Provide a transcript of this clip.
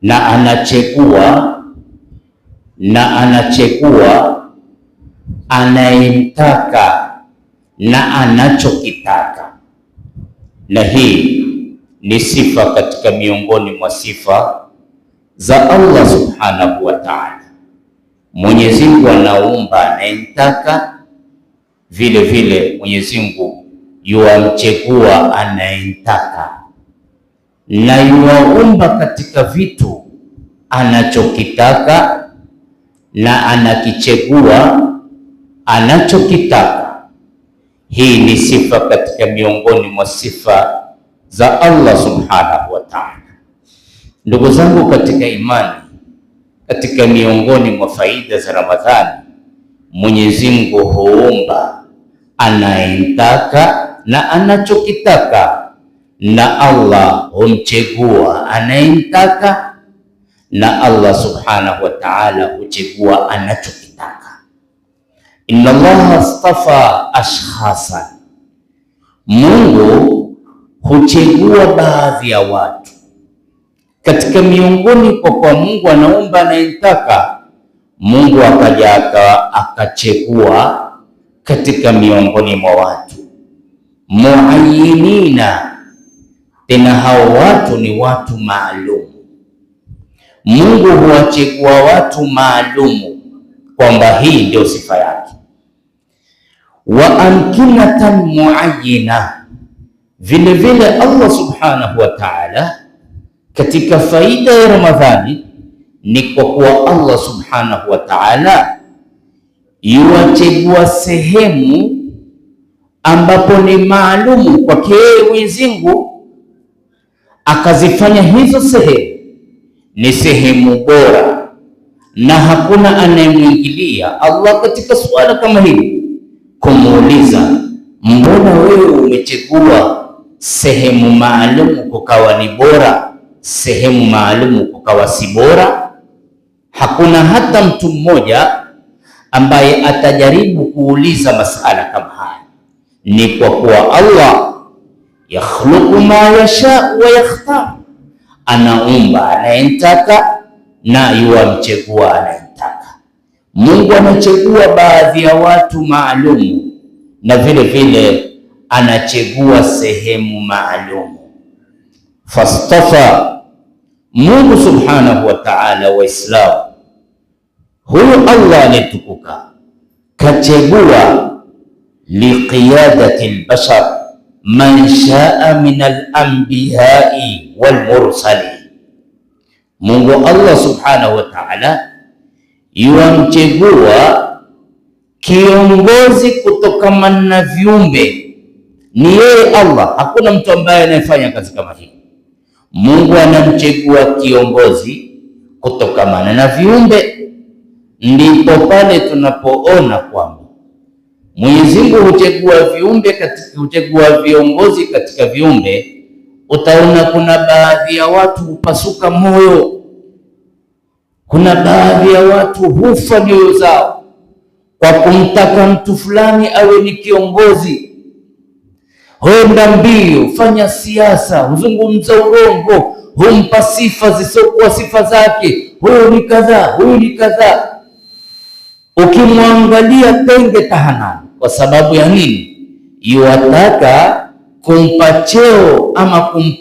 na anachagua anayemtaka na anachokitaka. Na hii ni sifa katika miongoni mwa sifa za Allah subhanahu wa ta'ala. Mwenyezi Mungu anaumba anayemtaka, vile vile Mwenyezi Mungu yuamchagua anayemtaka, na yuwaumba katika vitu anachokitaka na anakichagua anachokitaka. Hii ni sifa katika miongoni mwa sifa za Allah subhanahu wa ta'ala. Ndugu zangu katika imani, katika miongoni mwa faida za Ramadhani, Mwenyezi Mungu huumba anayemtaka na anachokitaka, na Allah humchagua anayemtaka, na Allah subhanahu wa ta'ala huchagua anachokitaka. Inna Allaha astafa ashkhasan, Mungu huchagua baadhi ya watu katika miongoni. Kwa Mungu anaumba anayemtaka, Mungu akaja akachagua katika miongoni mwa watu muayyinina, tena hao watu ni watu maalum. Mungu huwachagua watu maalumu kwamba hii ndio sifa yake. Wa amkinatan muayyina, vile vile Allah subhanahu wa ta'ala katika faida ya Ramadhani ni kwa kuwa Allah subhanahu wa ta'ala yuwachagua sehemu ambapo ni maalumu kwake Mwenyezi Mungu, akazifanya hizo sehemu ni sehemu bora, na hakuna anayemwingilia Allah katika suala kama hili kumuuliza, mbona wewe umechagua sehemu maalumu kukawa ni bora, sehemu maalumu kukawa si bora? Hakuna hata mtu mmoja ambaye atajaribu kuuliza masala kama haya. Ni kwa kuwa Allah yakhluqu ma yasha wa yakhtar, anaumba anayemtaka na yuamchagua anayemtaka. Mungu anachagua baadhi ya watu maalumu, na vile vile anachagua sehemu maalumu. Fastafa, Mungu subhanahu wa ta'ala, Waislamu, huyu Allah alitukuka kachagua liqiyadati albashar man shaa min alambiyai walmursalin. Mungu Allah subhanahu wa ta'ala yuamchagua kiongozi kutokamana na viumbe, ni yeye Allah, hakuna mtu ambaye anayefanya kazi kama hii. Mungu anamchagua kiongozi kutokamana na viumbe. Ndipo pale tunapoona kwamba Mwenyezi Mungu huchagua viongozi katika viumbe. Utaona kuna baadhi ya watu hupasuka moyo, kuna baadhi ya watu hufa nyoyo zao kwa kumtaka mtu fulani awe ni kiongozi. Huenda mbio, fanya siasa, huzungumza urongo, humpa sifa zisizokuwa sifa zake, huyu ni kadhaa, huyu ni kadhaa. Ukimwangalia tenge tahanani. Kwa sababu ya nini? Yuwataka kumpa cheo ama